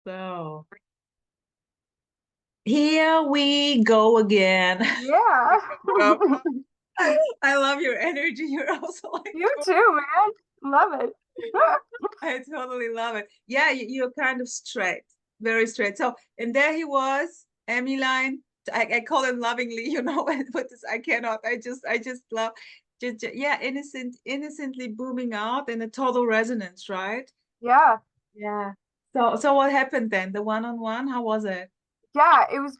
So here we go again. Yeah. I love your energy. You're also like, You too, man. Love it. I totally love it. Yeah, you're kind of straight, very straight. So, and there he was, Emmy line. I call him lovingly, but this, I cannot. I just love, yeah, innocently booming out in a total resonance, right? Yeah. Yeah. So what happened then? The one-on-one, how was it? Yeah, it was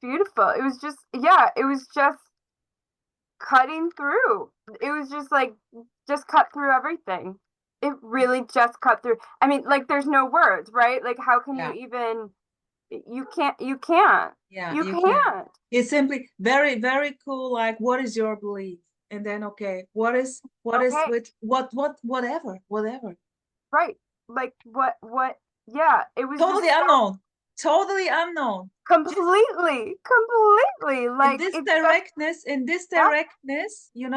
beautiful. It was just it was just cutting through. It was just like just cut through everything. It really just cut through. I mean, like there's no words, right? Like how can you Yeah. even you can't. Yeah, You you can. can't. It's simply very, very cool. Like, what is your belief? And then, okay, what is Okay. with whatever. Right. Like what yeah, it was just Totally unknown. Totally unknown. Just completely in like this it just directness, yeah,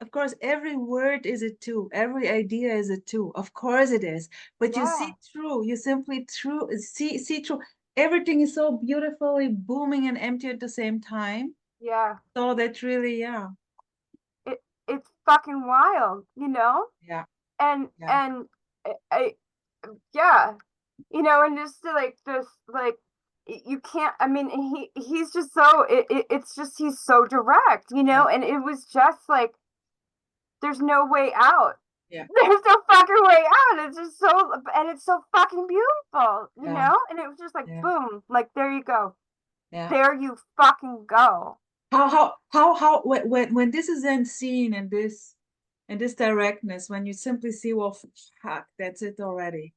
of course, every word is a two, every idea is a two. Of course it is. But you yeah, see through, you simply through see through. Everything is so beautifully booming and empty at the same time. yeah. So that's really, yeah. It's fucking wild, you know? Yeah, yeah. And I yeah, and just like this like you can't I mean he's just so it's just he's so direct, Yeah, and it was just like there's no way out. yeah, There's no fucking way out. It's just so and it's so fucking beautiful, yeah, and it was just like yeah, boom, like there you go. yeah. There you fucking go. How when this is then seen in this directness, when you simply see, well, fuck, that's it already.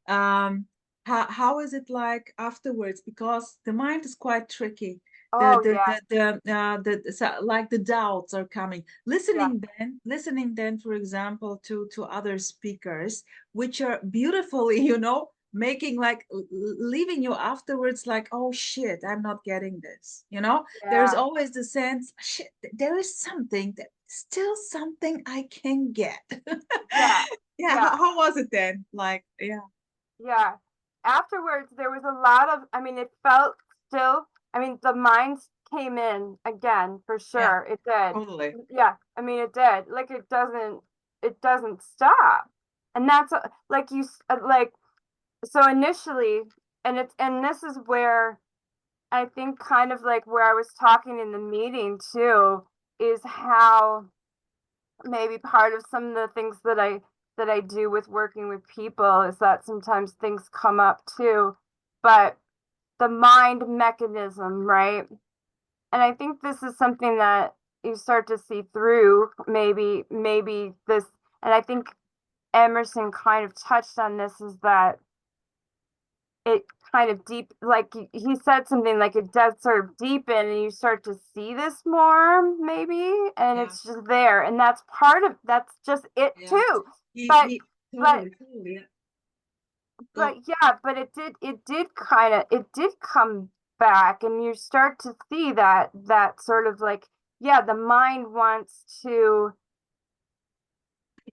Um, how is it like afterwards? Because the mind is quite tricky. The Oh the yeah. like the doubts are coming. Yeah. Listening then, for example, to other speakers, which are beautifully, making like leaving you afterwards like, oh shit, I'm not getting this. There's Yeah. always the sense, shit, there is still something I can get. Yeah. Yeah, Yeah. how was it then? Like, yeah, Yeah. Afterwards, there was a lot of, I mean, it felt still, I mean, the minds came in again, for yeah, sure. It did. totally. Yeah. I mean, it did. Like, it doesn't stop. And that's like like, so initially, and this is where I think kind of like where I was talking in the meeting too, is how maybe part of some of the things that I do with working with people is that sometimes things come up too, but the mind mechanism, right? And I think this is something that you start to see through maybe this, and I think Emerson kind of touched on this, is that it kind of deep, like he said something like it does sort of deepen and you start to see this more maybe, and Yeah, it's just there, and that's just it yeah. too. He but he but totally, yeah. but Go. yeah, but it did come back, and you start to see that sort of like, yeah, the mind wants to,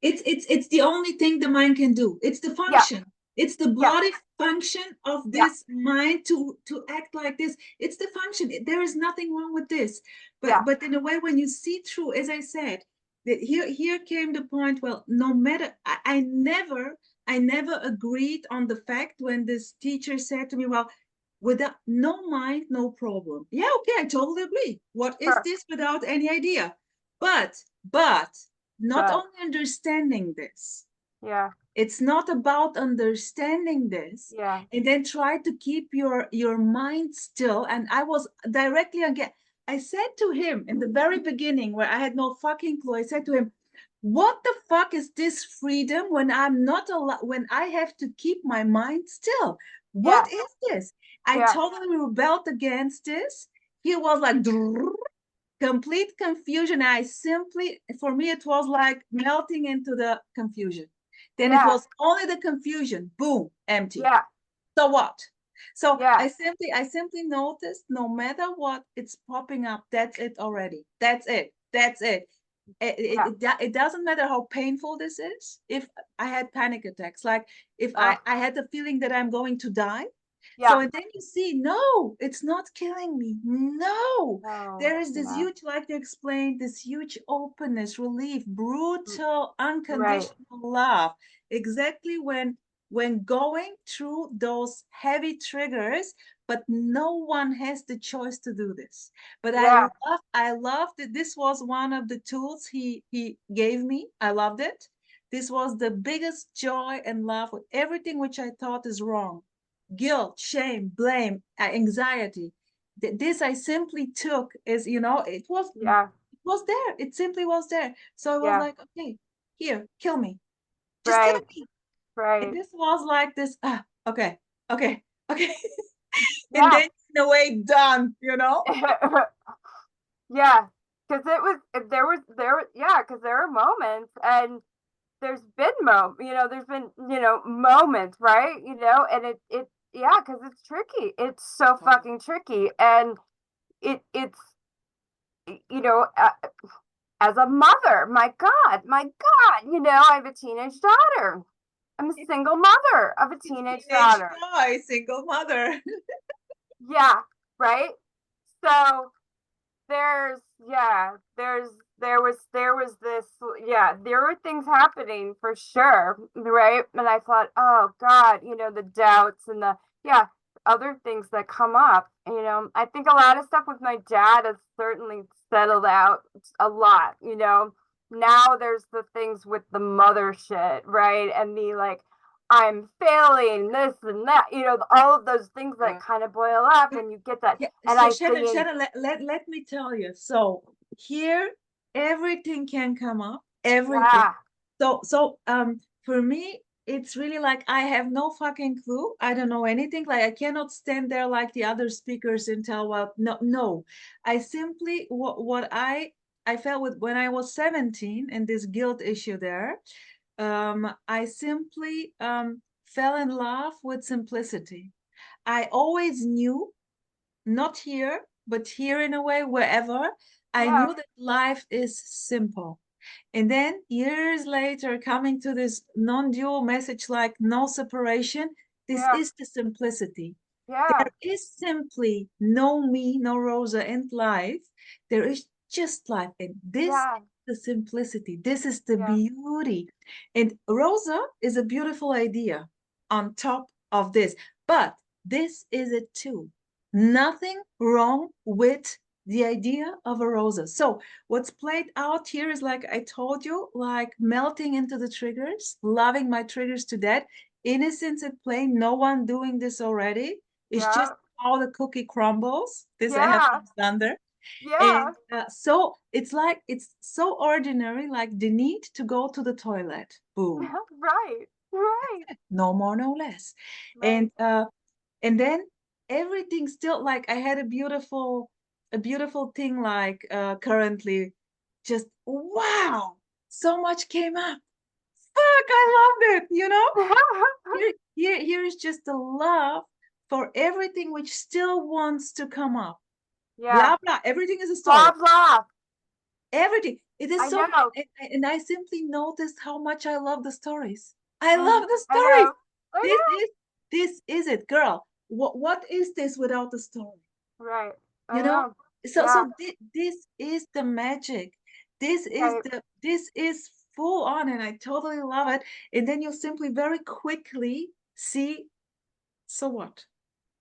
It's the only thing the mind can do. It's the yeah, function. It's the yeah, body function of yeah, this mind to act like this. It's the function. There is nothing wrong with this. But yeah, but in a way, when you see through, as I said, that here came the point. Well, no matter, I never agreed on the fact when this teacher said to me, well, without no mind, no problem. Yeah, okay, I totally agree. What is sure, this without any idea? But not but only understanding this, yeah, it's not about understanding this yeah, and then try to keep your mind still. And I was directly again, I said to him in the very beginning, where I had no fucking clue, I said to him, what the fuck is this freedom when I'm not allowed, when I have to keep my mind still? What yeah, is this? I yeah, totally rebelled against this. He was like complete confusion. For me, it was like melting into the confusion. Then it yeah, was only the confusion, boom, empty. yeah, So what? So yeah, I simply noticed, no matter what, it's popping up. That's it already. That's it. That's it. It doesn't matter how painful this is. If I had panic attacks, like if Oh, I had the feeling that I'm going to die. So yeah. and then you see, no, it's not killing me. No, Oh, there is this yeah. huge, like you explained, this huge openness, relief, Mm, brutal, right. unconditional love. Exactly when going through those heavy triggers, but no one has the choice to do this. But Yeah. I love that this was one of the tools he gave me. I loved it. This was the biggest joy and love with everything which I thought is wrong. Guilt, shame, blame, anxiety. This I simply took as, Yeah. it was there. It simply was there. So I was Yeah. like, okay, here, kill me. Just kill Right. me. And Right. this was like this, okay, okay, okay. And Yeah. then in a way, done, you know? Yeah. Because yeah, because there are moments, and there's been there's been, moments, right? And yeah, because it's tricky. It's so Totally. fucking tricky. And it's, you know, uh, as a mother, my God, I have a teenage daughter. I'm a single mother of a teenage Teenage daughter. boy, single mother. Yeah, right. So there's yeah there's there was this, yeah, there were things happening for sure, right? And I thought, oh God, the doubts and the, yeah, other things that come up. I think a lot of stuff with my dad has certainly settled out a lot. Now there's the things with the mother shit, right? And the, like, I'm failing this and that, all of those things that Yeah. kind of boil up, and you get that. Yeah, And so I Shannon, think, let me tell you. So here, everything can come up, everything. yeah, For me, it's really like I have no fucking clue. I don't know anything. Like I cannot stand there like the other speakers and tell, well, no, no. I simply what I felt with when I was 17 and this guilt issue there, I simply fell in love with simplicity. I always knew, not here, but here in a way, wherever, I yeah, knew that life is simple. And then years later, coming to this non-dual message like no separation, this yeah, is the simplicity. yeah, There is simply no me, no Rosa, and life. There is just life. And this yeah, is the simplicity. This is the yeah, beauty. And Rosa is a beautiful idea on top of this. But this is it too. Nothing wrong with the idea of a Rosa. So what's played out here is, like I told you, like melting into the triggers, loving my triggers to death. Innocence at play, no one doing this already. It's just yeah, how the cookie crumbles. This I have yeah, from Thunder. yeah, And so it's like, it's so ordinary, like the need to go to the toilet. Boom. right, right, No more, no less. right, And then everything still, like I had a beautiful thing, like currently, just wow, so much came up. Fuck, I loved it. Here is just the love for everything which still wants to come up. yeah, Blah blah. Everything is a blah story. blah. Everything. It is I so, know. and I simply noticed how much I love the stories. I Mhm. love the I stories. know. I This know. is this is it, girl. What is this without the story? Right. I You know? know. So Yeah. this is the magic. Right. This is full on, and I totally love it. And then you simply very quickly see, so what?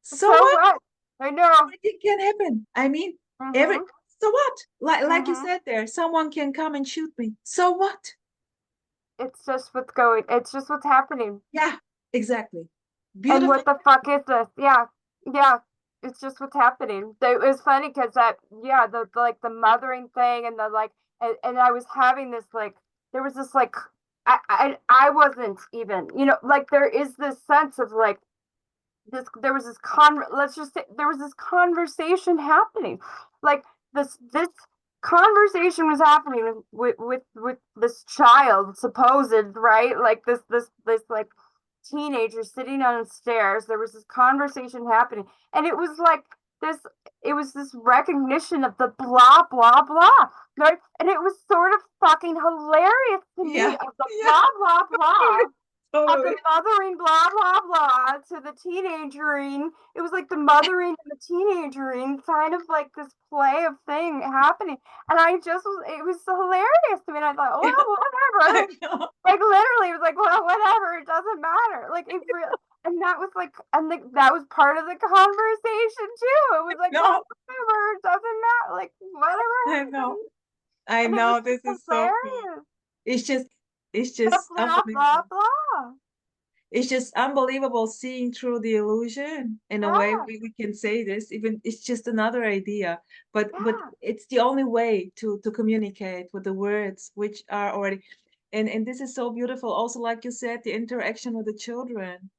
So So what? what? I know. Everything can happen. I mean, every Mhm. so what? Like you Mhm. said there, someone can come and shoot me. So what? It's just what's going. It's just what's happening. Yeah, exactly. And Beautiful. what the fuck is this? Yeah. Yeah. It's just what's happening. So it was funny because yeah, the like the mothering thing, and the like, and I was having this, like, there was this, like, I wasn't even, like, there is this sense of, like, there was this let's just say there was this conversation happening, like, this conversation was happening with this child, supposed, right, like, this like teenager sitting on the stairs. There was this conversation happening, and it was like it was this recognition of the blah blah blah, right? And it was sort of fucking hilarious to me Yeah. of the Yeah. blah blah blah of the Totally. mothering blah blah blah to the teenagering. It was like the mothering and the teenagering, kind of like this play of thing happening. And I just was, it was so hilarious to me. And I thought, Yeah, well, I whatever. know. Like literally, it was like, well, whatever, it doesn't matter. Like it really, and that was like, and that was part of the conversation too. It was like, well, No, whatever, it doesn't matter. Like whatever I know. happens. I And it was know. This just is so cool. hilarious. It's just, it's The just blah blah unbelievable. blah. It's just unbelievable seeing through the illusion in a way Yeah, we can say this. Even it's just another idea, but yeah. it's the only way to communicate with the words which are already, and this is so beautiful. Also, like you said, the interaction with the children.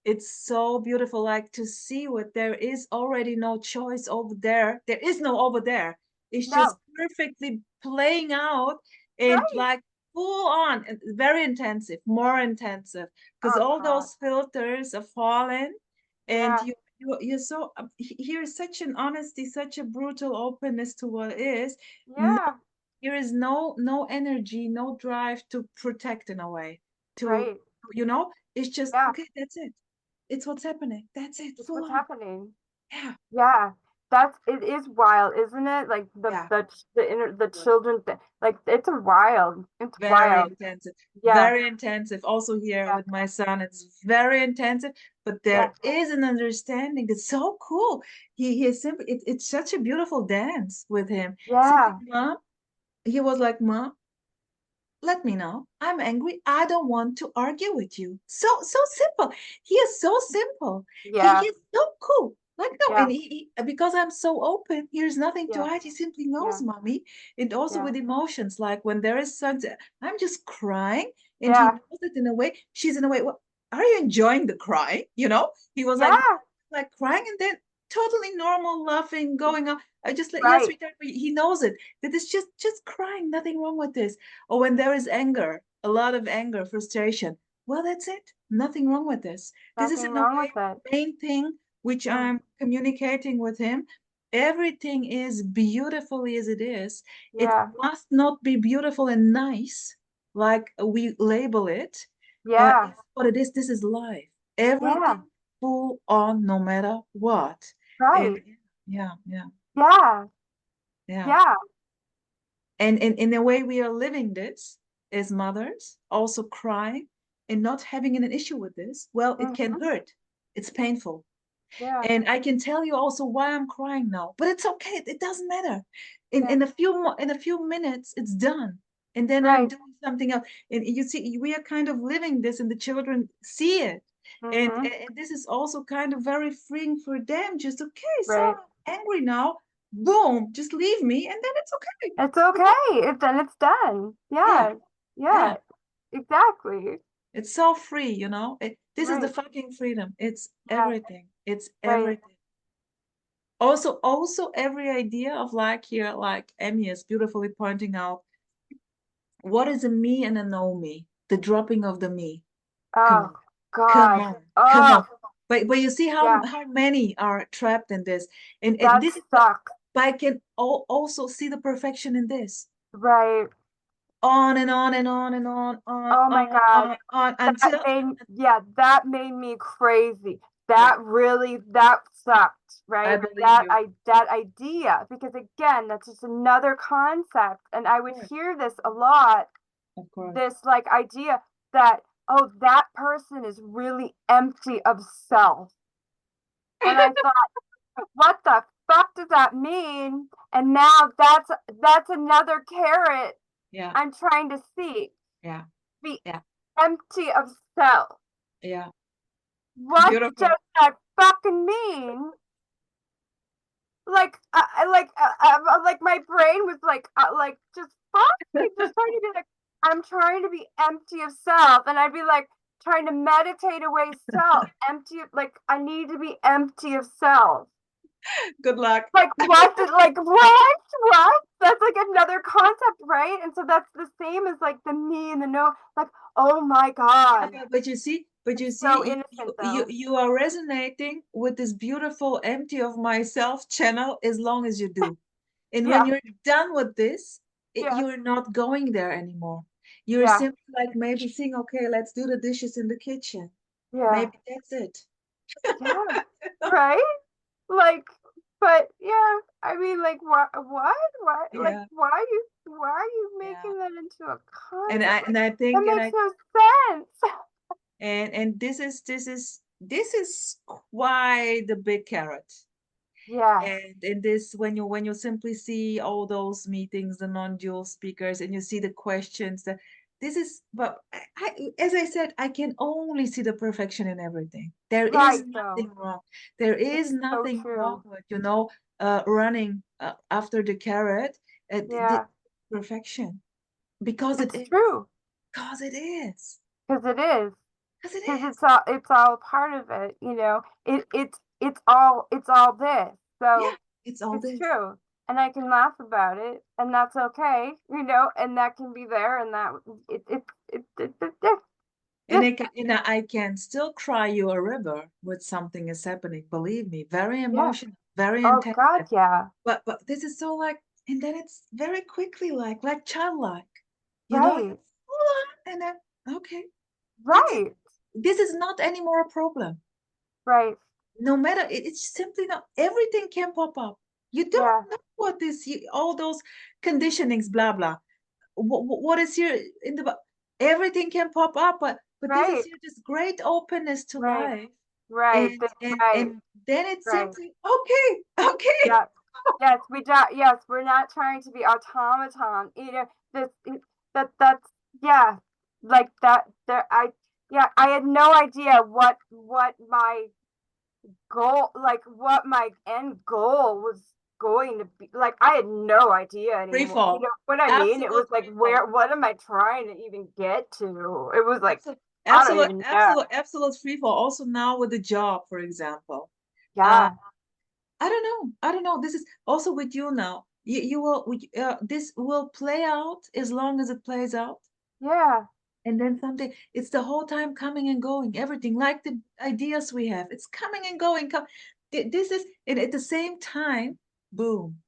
It's so beautiful, like to see what there is already no choice over there. There is no over there. It's just No, perfectly playing out and right. like full on and very intensive, more intensive, because Oh all God. those filters are falling, and Yeah, you're so here is such an honesty, such a brutal openness to what is. No, yeah. there is no energy, no drive to protect in a way. To Right. it's just Yeah. okay. That's it. It's what's happening. That's it. It's Full what's on. happening. Yeah. Yeah, that's it is wild, isn't it? Like Yeah. the children thing. Like it's wild. It's Very wild. intensive. Yeah, Very intensive. Also here yeah, with my son, it's very intensive, but yeah, there is an understanding. It's so cool. He is simply it's such a beautiful dance with him. Simply, yeah, Mom, he was like, Mom, let me know. I'm angry. I don't want to argue with you. So simple. He is so simple. He yeah, is so cool. Like no, yeah, and because I'm so open, here's nothing to yeah, hide. He simply knows, yeah, mommy. And also yeah, with emotions, like when there is something, I'm just crying, and he yeah, knows it in a way. She's in a way. What are you enjoying the crying? He was yeah, like crying, and then totally normal, laughing, going on. I just like yes, right. sweetheart. He knows it. That it's just crying. Nothing wrong with this. Or when there is anger, a lot of anger, frustration. Well, that's it. Nothing wrong with this. This is Nothing in a wrong way with it. main thing which Mm, I'm communicating with him. Everything is beautifully as it is. It yeah, must not be beautiful and nice like we label it. yeah, It's what it is. This is life. yeah, Everything full on, no matter what. And right. yeah, yeah, Yeah, yeah. yeah. And in a way, we are living this as mothers, also crying and not having an issue with this. Well, it can Hmm. hurt. It's painful. Yeah, And I can tell you also why I'm crying now, but it's okay. It doesn't matter. In yeah, in a few minutes, it's done. And then I'm right. doing something else. And you see, we are kind of living this, and the children see it. Hmm. And this is also kind of very freeing for them. Just okay, so Right. I'm angry now. Boom, just leave me, and then it's okay. It's We're done. okay. It's done. It's done. Yeah, Yeah, yeah. yeah, exactly. It's so free, this is the Right. fucking freedom. It's Yeah, everything. It's right. everything. Also every idea of like here, like Emmy is beautifully pointing out, what is a me and a no me? The dropping of the me. Come Oh on, come God. on, come Oh on. But you see yeah, how many are trapped in this, and that this is sucks. but I can also see the perfection in this. Right. On and on and on and Oh my God. on That until made, yeah, that made me crazy. yeah, That sucked, I right? believe you. That idea, because again, that's just another concept. And I Of would course, hear this a lot, of course. this like idea that, oh, that person is really empty of self. And I thought, what the fuck does that mean? And now that's another carrot Yeah, I'm trying to see. yeah, Be yeah, empty of self. yeah. What Beautiful. does that fucking mean? Like, like my brain was like just fucking just trying to be like, I'm trying to be empty of self, and I'd be like trying to meditate away self, empty. Like, I need to be empty of self. Good luck. Like what? Like what? What? That's like another concept, right? And so that's the same as like the me and the no. Like, oh my god. But you see, But you So see, innocent though. you are resonating with this beautiful empty of myself channel as long as you do. And when Yeah, you're done with this, yeah, you're not going there anymore. You're yeah, simply like maybe saying, okay, let's do the dishes in the kitchen. yeah, Maybe that's it. yeah. Right? Like, but yeah, I mean, like, why, like, Yeah, why are you yeah. making that into a And concept? I Like, and I that think makes no sense. and this is quite the big carrot. Yes, And this when you simply see all those meetings, the non-dual speakers, and you see the questions that this is but as I said, I can only see the perfection in everything. There is right, though. nothing wrong. There is It's so nothing wrong true. with, running after the carrot, the Yeah, perfection. Because it it's is. true. Because it is. Because it is. Because it Because is. it's all part of it, you know. It's all this. Yeah, So it's all it's this. true. And I can laugh about it, and that's okay, you know, and that can be there, and that it And yeah, I can still cry you a river when something is happening. Believe me, very yeah. emotional, very Oh God, intensive. yeah. But this is so like, and then it's very quickly like childlike. Right, It's full on, and then okay, that's it. right, This is not anymore a problem. right. No matter, it's simply not. Everything can pop up. You don't Yeah, know what this, all those conditionings, blah blah. What is here in the everything can pop up, but this is right, here this great openness to right, life, right, right, and then it's right. simply okay, okay. Yeah. Yes, we don't. Yes, we're not trying to be automaton. You know, that's yeah, like that. There, yeah, I had no idea what my goal, like what my end goal was going to be. Like I had no idea Free anymore. You fall, know what I mean? It absolute was like, free fall, what am I trying to even get to? It was like, absolute I don't absolute even know. absolute absolute free fall. Also now with the job, for example, uh Yeah, I don't know, this is also with you now. You will this will play out as long as it plays out. yeah, And then someday it's the whole time coming and going, everything like the ideas we have, it's coming and going. This is, and at the same time, boom,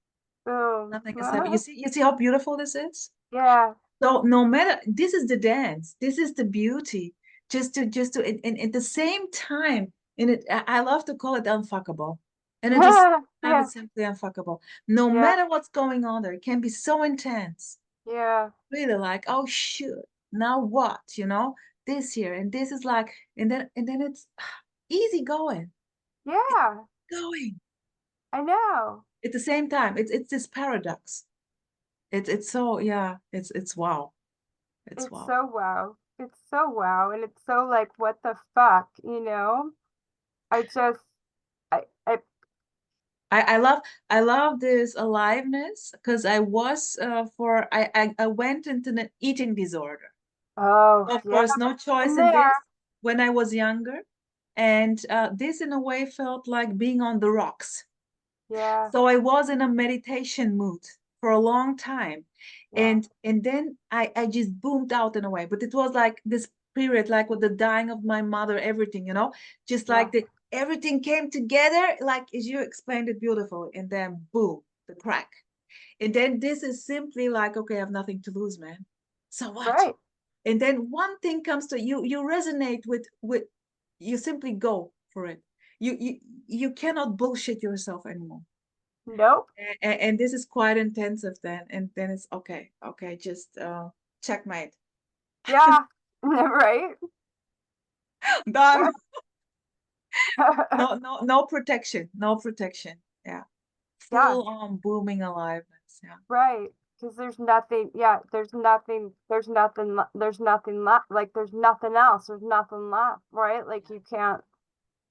boom. nothing is happening. You see how beautiful this is? Yeah, So no matter, this is the dance, this is the beauty. Just to and at the same time, and I love to call it unfuckable. And it is time yeah, it's simply unfuckable. No yeah, matter what's going on there, it can be so intense, yeah, really like, oh shoot, now what, this here, and this is like, and then it's easy going, yeah. going I know. at the same time. It's this paradox. It's so, yeah, it's wow. It's It's wow. so wow. It's so wow. And it's so like, what the fuck, you know? I just, I I love this aliveness because I was for I went into an eating disorder. oh, Of yeah, course, no choice in in this there. when I was younger. And this in a way felt like being on the rocks. Yeah, So I was in a meditation mood for a long time. yeah, And then I just boomed out in a way. But it was like this period, like with the dying of my mother, everything, just yeah, like everything came together, like as you explained it beautifully, and then boom, the crack. And then this is simply like, okay, I have nothing to lose, man. So what? right. And then one thing comes to you, you resonate with you simply go for it. You cannot bullshit yourself anymore. Nope. And this is quite intensive then. And then it's okay, just checkmate. Yeah, right. Done. No protection, no protection. Yeah. Yeah, Full on booming aliveness. Yeah. right. Because there's nothing, yeah, there's nothing left. Like, there's nothing else. There's nothing left, right? Like, you can't,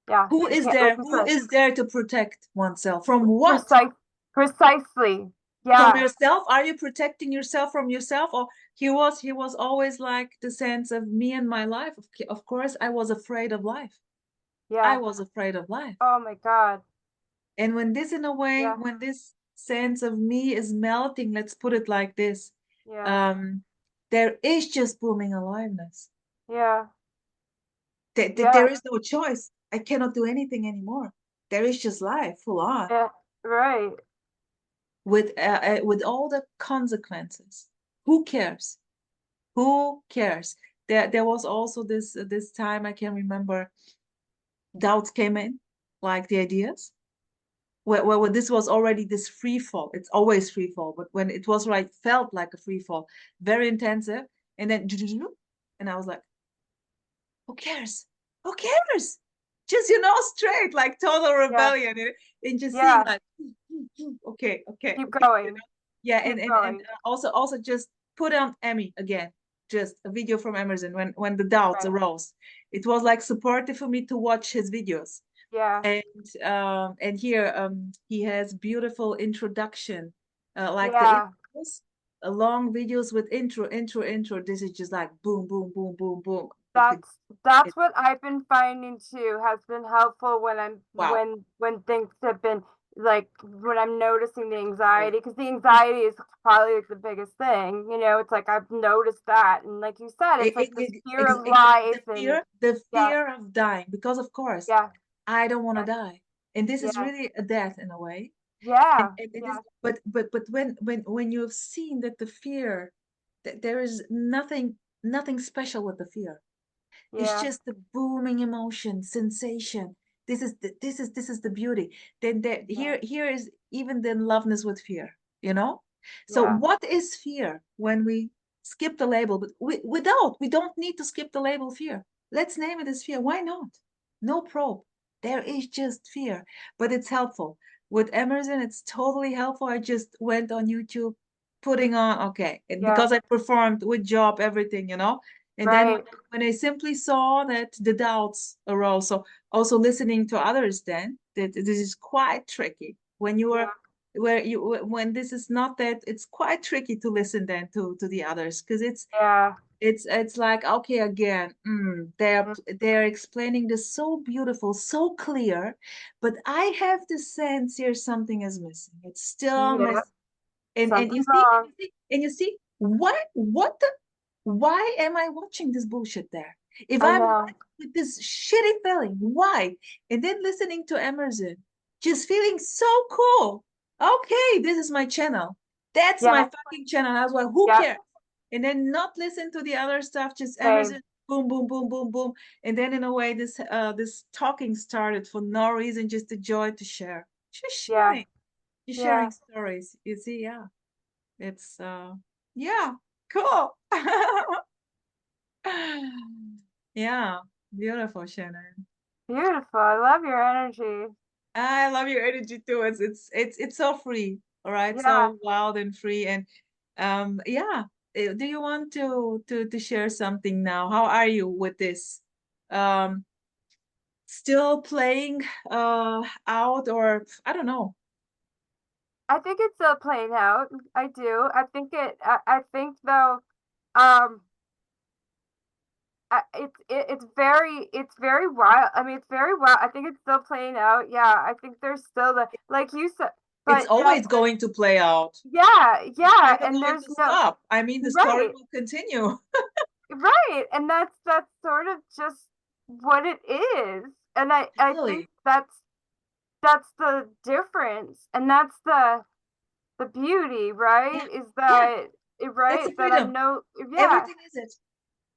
yeah, Who you is can't, like there? you Who said, is there to protect oneself? From what? precise, precisely. From Yeah, yourself? Are you protecting yourself from yourself? Or he was always like the sense of me and my life. Of course, I was afraid of life. I yeah. was afraid of life. Oh my God. And when this, in a way, Yeah, when this sense of me is melting, let's put it like this, yeah, um, there is just booming aliveness. yeah. Yeah. There is no choice. I cannot do anything anymore. There is just life full on Yeah. Right. with all the consequences. Who cares? Who cares? There was also this time I can remember doubts came in, like the ideas. Where this was already this free fall. It's always free fall, but when it was like felt like a free fall, very intensive, and then and I was like, who cares? Who cares? Just straight, like total Yeah. rebellion, and just seeing Yeah. like, okay, okay, Keep okay, going. yeah, Keep and going. also just put on Emmy again, just a video from Emerson when the doubts Right. arose. It was like supportive for me to watch his videos, Yeah. and here he has beautiful introduction, like the Yeah. intros, long videos with intro. This is just like boom, boom, boom, boom, boom. You could, That's it, what I've been finding too has been helpful when wow. when things have been like when I'm noticing the Oh. anxiety, because the anxiety is probably like the biggest thing, it's like I've noticed that, and like you said, it's like this fear of Exactly, life, and the yeah. fear of dying, because of course Yeah. I don't want to Yeah. die, and this is Yeah. really a death in a way, Yeah. and it is, Yeah. but when you have seen that the fear, that there is nothing special with the fear. It's Yeah. just the booming emotion, sensation. This is the beauty. Then there, Yeah. here is even the loveness with fear, you know? So Yeah. what is fear when we skip the label? But we don't need to skip the label fear. Let's name it as fear. Why not? No probe. There is just fear, but it's helpful. With Emerson, it's totally helpful. I just went on YouTube, putting on, okay, and Yeah. because I performed with job, everything, and then Right. when I simply saw that the doubts arose, so also listening to others, then that this is quite tricky when you are Yeah. where you when this is not that, it's quite tricky to listen then to the others, because Yeah. it's like, okay, again, Mm. they're explaining this so beautiful, so clear, but I have the sense here something is missing. It's still Yeah. missing. And you Something's see, wrong. and you see, what the why am I watching this bullshit there? If I I'm know. like with this shitty feeling, why? And then listening to Emerson, just feeling so cool. Okay, this is my channel. That's my Yeah. fucking channel. I was like, who Yep. cares? And then not listen to the other stuff, just Same. Emerson, boom, boom, boom, boom, boom. And then in a way, this talking started for no reason, just the joy to share. Yeah. Just Yeah. sharing stories. You see, yeah. It's yeah, cool. Yeah, beautiful, Shannon. Beautiful. I love your energy. I love your energy too. It's so free, all right? Yeah. So wild and free. And yeah. Do you want to share something now? How are you with this? Um, still playing out, or I don't know. I think it's still playing out. I do. I think though, um, it's very wild. I mean, it's very wild. I think it's still playing out. Yeah. I think there's still like you said, It's but always going to play out. yeah, It's yeah. never And going there's to no, stop. I mean, the story right, will continue. right. And that's sort of just what it is. And I think Totally. that's the difference. And that's the beauty, Yeah. right? Is Yeah. that it, That's right? the That I freedom. know, yeah, Everything is it.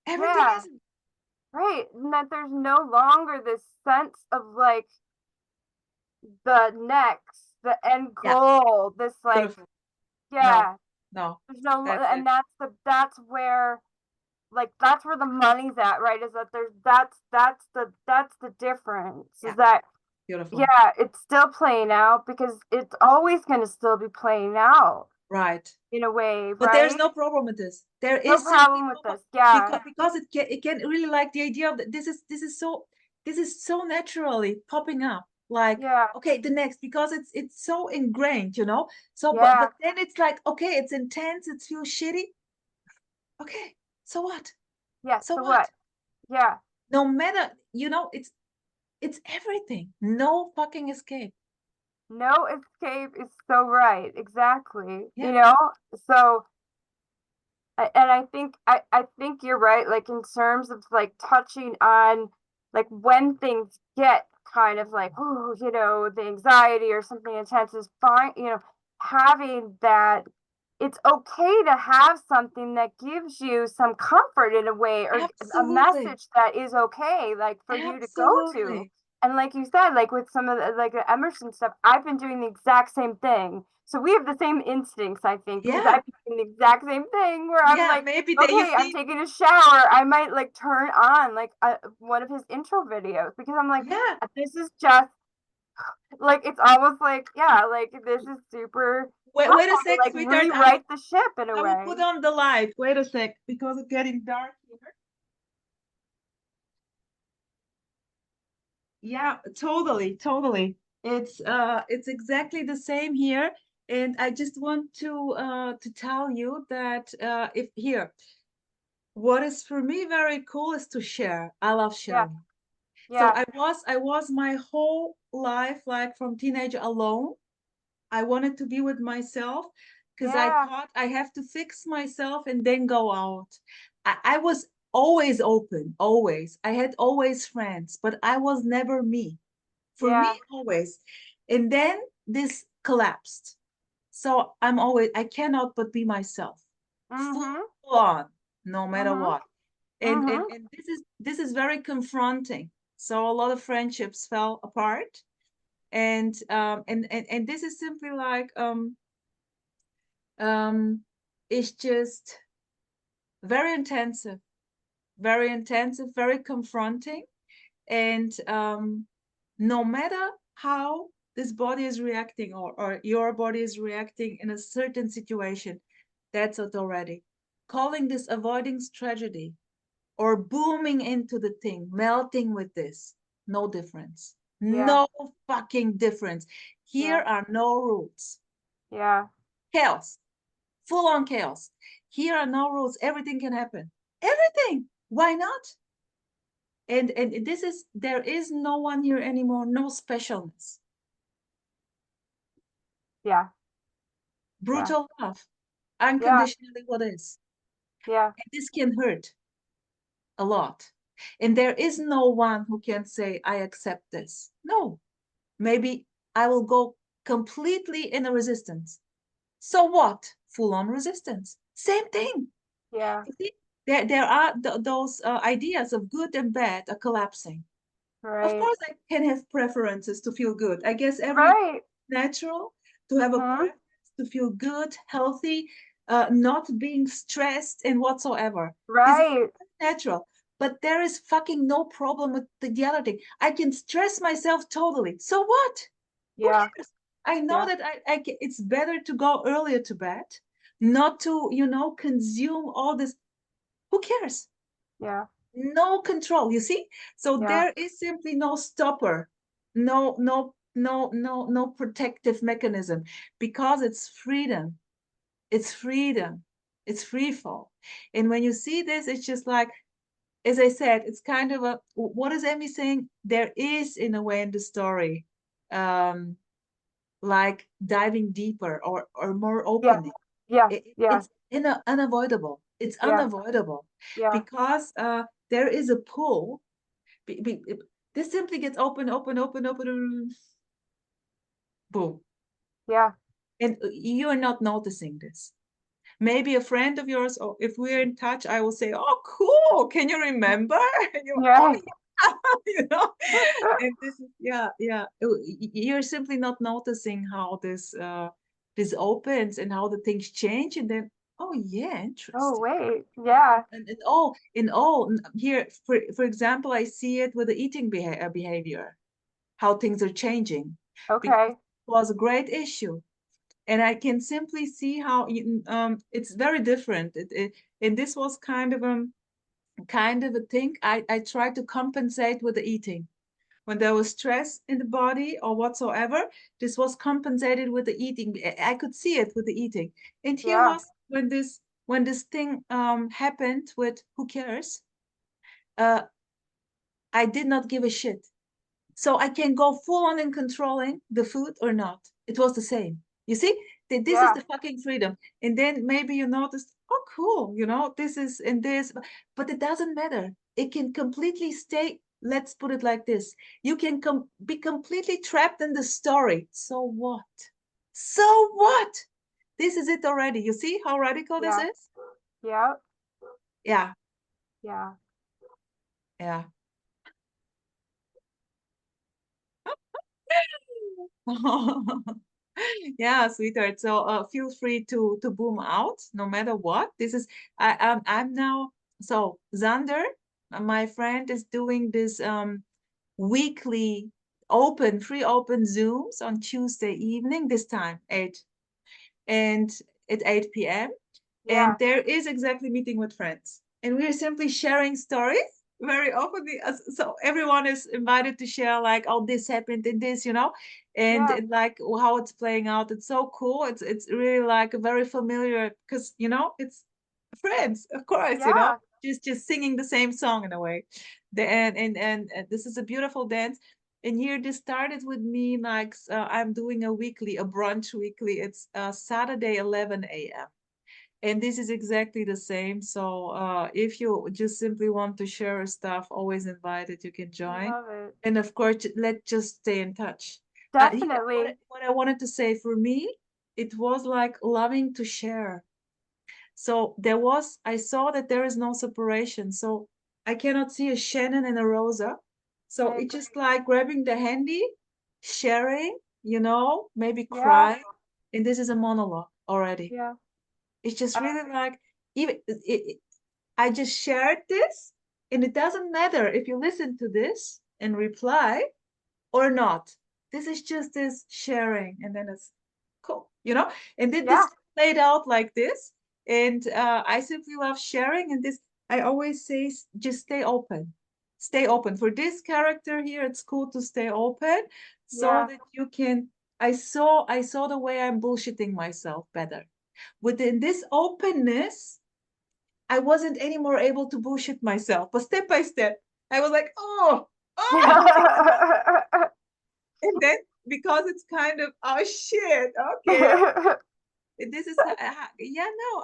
Everything yeah, is it. right. And that there's no longer this sense of like the end Yeah. goal, this like, Beautiful. No. yeah, No. there's no, That's and it. that's where the money's at, right? Is that there's that's the difference, is Yeah. that, Beautiful. yeah, it's still playing out because it's always going to still be playing out Right. in a way, But there's right? no problem with this. There No is simply problem with no this. Yeah. because it can really, like the idea of this is so naturally popping up. Like, Yeah. okay, the next, because it's so ingrained. So but Yeah. then it's like, okay, it's intense, it feels shitty. Okay, so what? Yeah. So So what? what? Yeah. No matter, it's everything. No fucking escape. No escape is so right. Exactly. Yeah. So and I think you're right, like in terms of like touching on like when things get kind of like, oh, you know, the anxiety or something intense is fine, you know, having that, it's okay to have something that gives you some comfort in a way, or a Absolutely. message that is okay, like for you to go to. Absolutely. And like you said, like with some of the like the Emerson stuff, I've been doing the exact same thing. So we have the same instincts, I think, because Yeah. I've been doing the exact same thing where I'm Yeah. like, Maybe that you okay, I'm see. taking a shower. I might like turn on like one of his intro videos because I'm like, Yeah. this is just like, it's almost like, yeah, like this is super Wait a helpful to sec, like sweetheart. rewrite the ship in a I will way. put on the light. Wait a sec, because it's getting dark here. Yeah, totally, totally. It's exactly the same here. And I just want to tell you that if here, what is for me very cool is to share. I love Yeah, sharing. So yeah, I was my whole life, like from teenager, alone. I wanted to be with myself because I yeah, thought I have to fix myself and then go out. I was always open, always. I had always friends, but I was never me. For me, yeah. always. And then this collapsed. So I cannot but be myself, full Mm-hmm. on, no matter Mm-hmm. what. Mm-hmm. And this is very confronting. So a lot of friendships fell apart, and this is simply like um it's just very intensive, very confronting, and no matter how this body is reacting, or your body is reacting in a certain situation, that's it already. Calling this avoiding tragedy or booming into the thing, melting with this, no difference. Yeah, No fucking difference. Here yeah, are no rules. yeah, Chaos, full on chaos. Here are no rules. Everything can happen. Everything. Why not? And this is, there is no one here anymore, no specialness. yeah, yeah, Brutal love, yeah, unconditionally what is. yeah, And this can hurt a lot. And there is no one who can say, I accept this. No, maybe I will go completely in a resistance. So what? Full on resistance. Same thing. yeah, You see, there are those ideas of good and bad are collapsing. Of right, course, I can have preferences to feel good. I guess every right. natural to have a Mm-hmm. preference to feel good, healthy, not being stressed and whatsoever. This is Right. natural. But there is fucking no problem with the other thing. I can stress myself totally. So what? Who Yeah, cares? I know yeah, that it's better to go earlier to bed, not to, consume all this. Who cares? yeah, No control, you see? So yeah, there is simply no stopper, no protective mechanism, because it's freedom. It's freedom. It's free fall. And when you see this, it's just like, as I said, it's kind of a, what is Emmy saying? There is, in a way, in the story, um, like diving deeper, or more yeah, opening. yeah, yeah, It's unavoidable. It's yeah, unavoidable yeah, because there is a pull. This simply gets open, open, open, open, boom. yeah. And you're not noticing this. Maybe a friend of yours, or if we're in touch, I will say, "Oh, cool! Can you remember?" And you're, "Oh, Yeah. yeah," you know. And this is, yeah, yeah. You're simply not noticing how this opens and how the things change, and then, oh yeah, Oh, interesting. wait. Yeah. And in all here, for example, I see it with the eating behavior, how things are changing, because Okay. it was a great issue, and I can simply see how it's very different. And this was kind of a thing. I tried to compensate with the eating. When there was stress in the body or whatsoever, this was compensated with the eating. I could see it with the eating. And here Yeah. was when this thing happened with who cares. Uh, I did not give a shit. So I can go full on in controlling the food or not. It was the same. You see, this is Yeah. the fucking freedom. And then maybe you noticed, oh, cool, this is in this, but it doesn't matter. It can completely stay let's put it like this. You can be completely trapped in the story. So what? So what? This is it already. You see how radical this Yeah. is? Yeah. Yeah. Yeah. Yeah. Yeah, sweetheart. So feel free to boom out no matter what. This is I'm now so Xander, my friend, is doing this weekly free open Zooms on Tuesday evening, this time 8 and at 8 p.m. Yeah. And there is exactly meeting with friends. And we're simply sharing stories very openly. So everyone is invited to share like, oh, this happened in this, Yeah. and like how it's playing out. It's so cool. It's really like a very familiar because it's friends, of course, Yeah. just singing the same song in a way. And this is a beautiful dance. And here this started with me like I'm doing a brunch weekly. It's Saturday 11 a.m. And this is exactly the same. So if you just simply want to share stuff, always invited, you can join. Love it. And of course, let's just stay in touch. Yeah, Definitely. what I wanted to say for me, it was like loving to share. So I saw that there is no separation. So I cannot see a Shannon and a Rosa. So I it's agree. just like grabbing the handy, sharing, maybe Yeah. cry. And this is a monologue already. Yeah. It's just I really agree. like, even I just shared this, and it doesn't matter if you listen to this and reply or not. This is just this sharing, and then it's cool, And then Yeah. this played out like this, and I simply love sharing. And this, I always say, just stay open. Stay open for this character here. It's cool to stay open so Yeah. that you can. I saw the way I'm bullshitting myself better. Within this openness, I wasn't anymore able to bullshit myself. But step by step, I was like, oh, and then because it's kind of, oh shit, okay, this is yeah, no,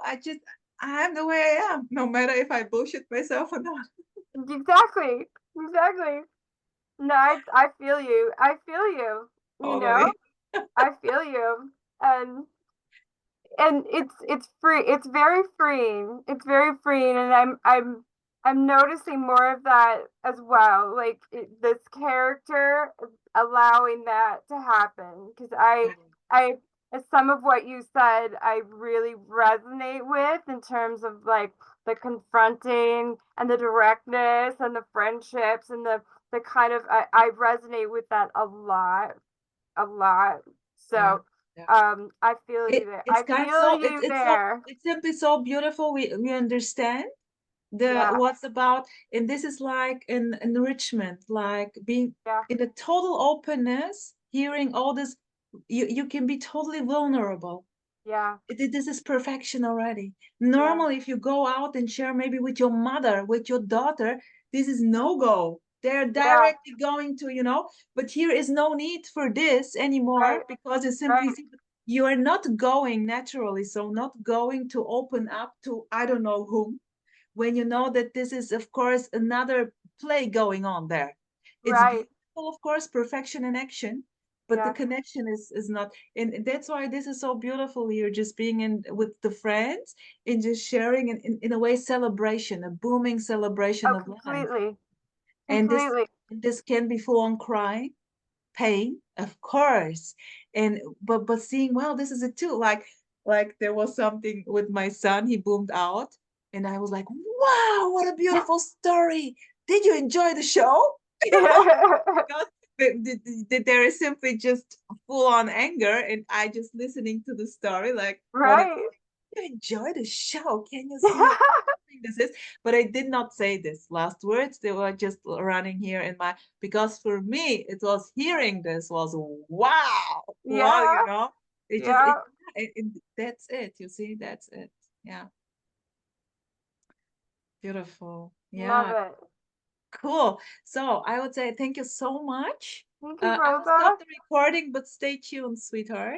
I'm the way I am, no matter if I bullshit myself or not. Exactly. Exactly. No, I feel you. I feel you. You know? Totally. I feel you. And it's free. It's very freeing. It's very freeing, and I'm noticing more of that as well. Like this character allowing that to happen because I as some of what you said I really resonate with in terms of like the confronting and the directness and the friendships and the kind of I resonate with that a lot. Yeah, So yeah. I feel you there. It's I kind of feel so you there. it's simply so beautiful. We understand the Yeah, what's about, and this is like an enrichment, like being yeah, in a total openness, hearing all this. You can be totally vulnerable. yeah, This is perfection already. yeah. Normally, if you go out and share maybe with your mother, with your daughter, this is no go. They're Yeah, directly going to, but here is no need for this right, anymore because it's simply right, you are not going naturally. So, not going to open up to I don't know whom when you know that this is, of course, another play going on there. It's right. beautiful, of course, perfection in action, but the Yes, connection is not. And that's why this is so beautiful here, just being in with the friends and just sharing in a way celebration, a booming celebration oh, of life. completely, And completely. this can be full on crying, pain, of course. And but seeing, well, this is it too. Like there was something with my son, he boomed out, and I was like, wow, what a beautiful story. Did you enjoy the show? Because there is simply just full on anger, and I just listening to the story, like wanted to Right. say, you enjoy the show. Can you see how amazing this is? But I did not say this last words. They were just running here in my, because for me, it was hearing this was wow. Wow, Yeah, it just yeah. that's it. You see, that's it. Yeah, beautiful. Love Yeah, it. cool. So I would say thank you so much. Thank you, I will stop Rosa. the recording, but stay tuned, sweetheart.